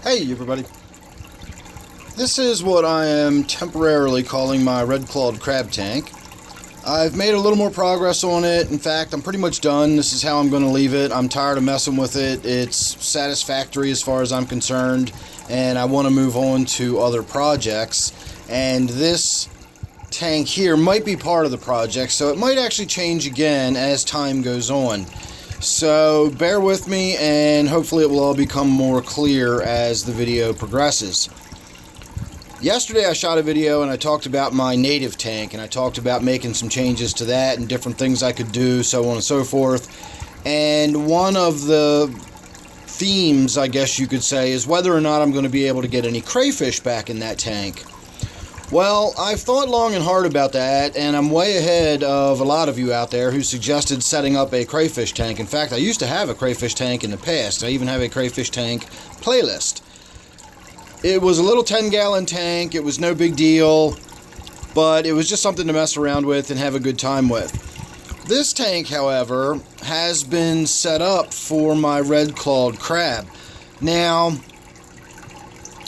Hey everybody, this is what I am temporarily calling my red-clawed crab tank. I've made a little more progress on it. In fact, I'm pretty much done. This is how I'm going to leave it. I'm tired of messing with it. It's satisfactory as far as I'm concerned, and I want to move on to other projects. And this tank here might be part of the project, so it might actually change again as time goes on. So bear with me, and hopefully it will all become more clear as the video progresses. Yesterday I shot a video and I talked about my native tank, and I talked about making some changes to that and different things I could do, so on and so forth. And one of the themes, I guess you could say, is whether or not I'm going to be able to get any crayfish back in that tank. Well, I've thought long and hard about that, and I'm way ahead of a lot of you out there who suggested setting up a crayfish tank. In fact, I used to have a crayfish tank in the past. I even have a crayfish tank playlist. It was a little 10-gallon tank. It was no big deal, but it was just something to mess around with and have a good time with. This tank, however, has been set up for my red-clawed crab. Now,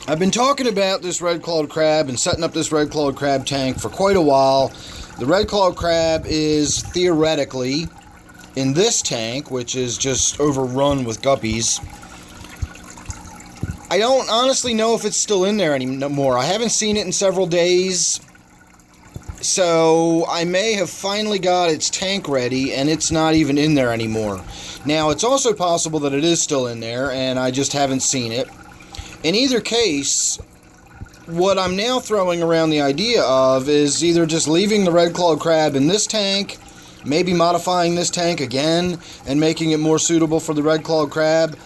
I've been talking about this red-clawed crab and setting up this red-clawed crab tank for quite a while. The red-clawed crab is theoretically in this tank, which is just overrun with guppies. I don't honestly know if it's still in there anymore. I haven't seen it in several days, so I may have finally got its tank ready and it's not even in there anymore. Now, it's also possible that it is still in there and I just haven't seen it. In either case, what I'm now throwing around the idea of is either just leaving the red-clawed crab in this tank, maybe modifying this tank again and making it more suitable for the red-clawed crab.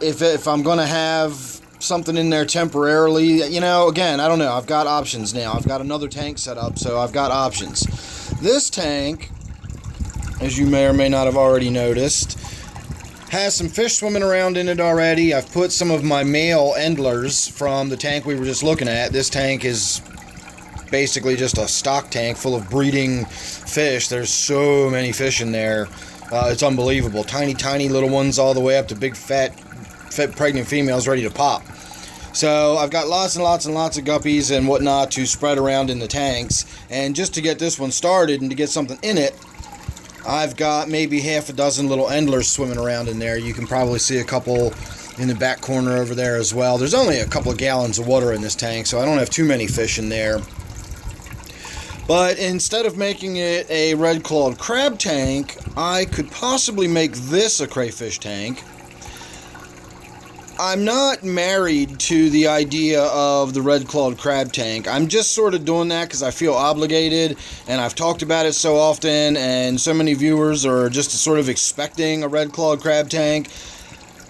If I'm going to have something in there temporarily, you know, again, I don't know. I've got options now. I've got another tank set up, so I've got options. This tank, as you may or may not have already noticed, has some fish swimming around in it already. I've put some of my male endlers from the tank we were just looking at. This tank is basically just a stock tank full of breeding fish. There's so many fish in there. It's unbelievable. Tiny, tiny little ones all the way up to big, fat pregnant females ready to pop. So I've got lots and lots and lots of guppies and whatnot to spread around in the tanks. And just to get this one started and to get something in it, I've got maybe half a dozen little endlers swimming around in there. You can probably see a couple in the back corner over there as well. There's only a couple of gallons of water in this tank, so I don't have too many fish in there. But instead of making it a red-clawed crab tank, I could possibly make this a crayfish tank. I'm not married to the idea of the red-clawed crab tank. I'm just sort of doing that because I feel obligated, and I've talked about it so often, and so many viewers are just sort of expecting a red-clawed crab tank.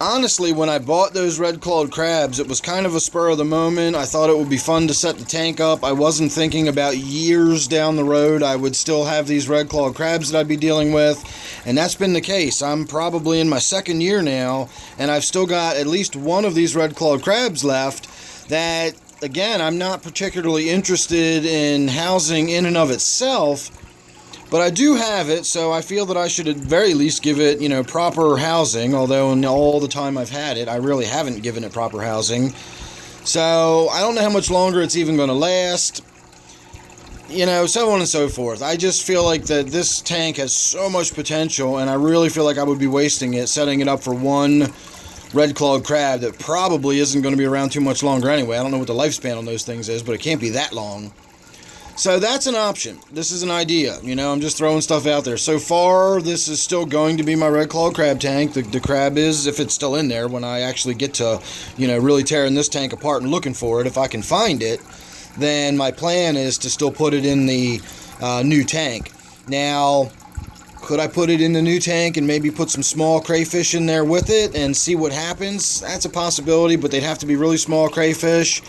Honestly, when I bought those red-clawed crabs, it was kind of a spur of the moment. I thought it would be fun to set the tank up. I wasn't thinking about years down the road I would still have these red-clawed crabs that I'd be dealing with, and that's been the case. I'm probably in my second year now, and I've still got at least one of these red-clawed crabs left that, again, I'm not particularly interested in housing in and of itself. But I do have it, so I feel that I should at very least give it, you know, proper housing, although in all the time I've had it, I really haven't given it proper housing. So I don't know how much longer it's even going to last, you know, so on and so forth. I just feel like that this tank has so much potential, and I really feel like I would be wasting it setting it up for one red-clawed crab that probably isn't going to be around too much longer anyway. I don't know what the lifespan on those things is, but it can't be that long. So that's an option. This is an idea. You know, I'm just throwing stuff out there. So far, this is still going to be my red-clawed crab tank. The crab is, if it's still in there, when I actually get to, you know, really tearing this tank apart and looking for it, if I can find it, then my plan is to still put it in the new tank. Now, could I put it in the new tank and maybe put some small crayfish in there with it and see what happens? That's a possibility, but they'd have to be really small crayfish.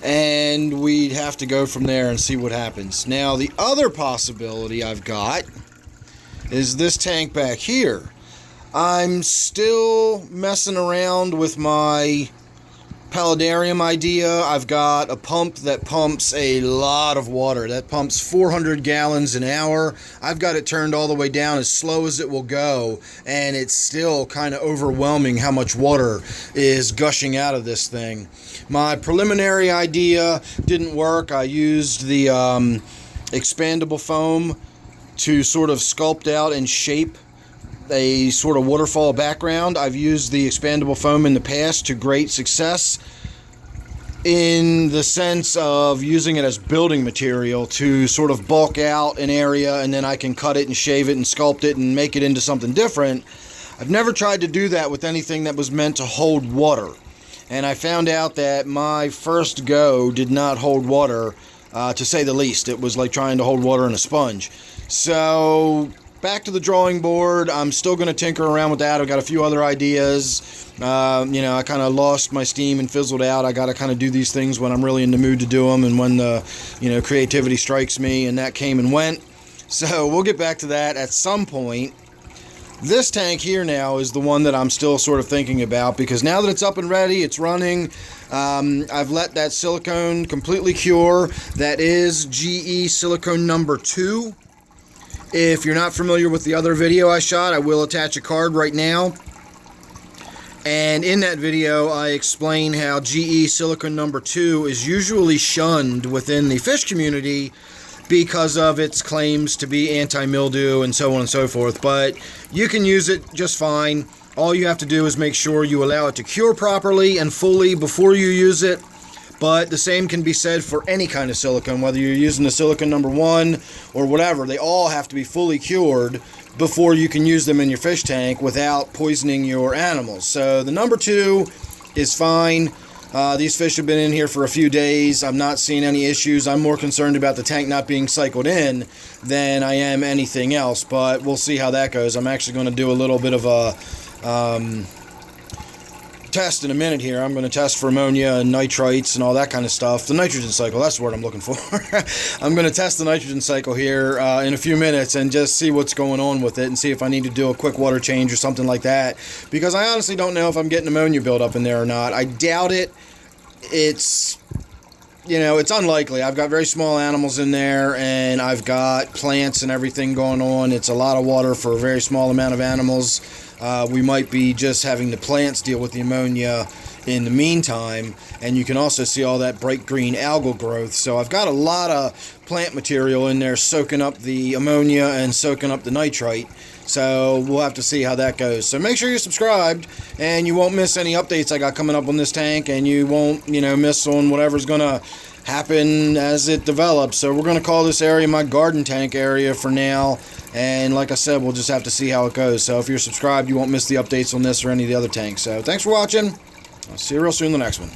And we'd have to go from there and see what happens. Now, the other possibility I've got is this tank back here. I'm still messing around with my Paludarium idea, I've got a pump that pumps a lot of water. That pumps 400 gallons an hour. I've got it turned all the way down as slow as it will go, and it's still kind of overwhelming how much water is gushing out of this thing. My preliminary idea didn't work. I used the expandable foam to sort of sculpt out and shape a sort of waterfall background. I've used the expandable foam in the past to great success in the sense of using it as building material to sort of bulk out an area, and then I can cut it and shave it and sculpt it and make it into something different. I've never tried to do that with anything that was meant to hold water, and I found out that my first go did not hold water, to say the least. It was like trying to hold water in a sponge. So back to the drawing board. I'm still going to tinker around with that. I've got a few other ideas. I kind of lost my steam and fizzled out. I got to kind of do these things when I'm really in the mood to do them and when the, creativity strikes me, and that came and went. So we'll get back to that at some point. This tank here now is the one that I'm still sort of thinking about, because now that it's up and ready, it's running. I've let that silicone completely cure. That is GE silicone number 2. If you're not familiar with the other video I shot, I will attach a card right now. And in that video, I explain how GE silicone number 2 is usually shunned within the fish community because of its claims to be anti-mildew and so on and so forth. But you can use it just fine. All you have to do is make sure you allow it to cure properly and fully before you use it. But the same can be said for any kind of silicone, whether you're using the silicone number 1 or whatever. They all have to be fully cured before you can use them in your fish tank without poisoning your animals. So the number 2 is fine. These fish have been in here for a few days. I'm not seeing any issues. I'm more concerned about the tank not being cycled in than I am anything else, but we'll see how that goes. I'm actually going to do a little bit of a test in a minute here. I'm going to test for ammonia and nitrites and all that kind of stuff. The nitrogen cycle, that's the word I'm looking for. I'm going to test the nitrogen cycle here in a few minutes and just see what's going on with it and see if I need to do a quick water change or something like that, because I honestly don't know if I'm getting ammonia buildup in there or not. I doubt it. It's unlikely. I've got very small animals in there, and I've got plants and everything going on. It's a lot of water for a very small amount of animals. We might be just having the plants deal with the ammonia in the meantime, and you can also see all that bright green algal growth. So I've got a lot of plant material in there soaking up the ammonia and soaking up the nitrite. So we'll have to see how that goes. So make sure you're subscribed, and you won't miss any updates I got coming up on this tank, and you won't, miss on whatever's going to happen as it develops. So we're going to call this area my garden tank area for now, and like I said, we'll just have to see how it goes. So if you're subscribed, you won't miss the updates on this or any of the other tanks. So thanks for watching. I'll see you real soon in the next one.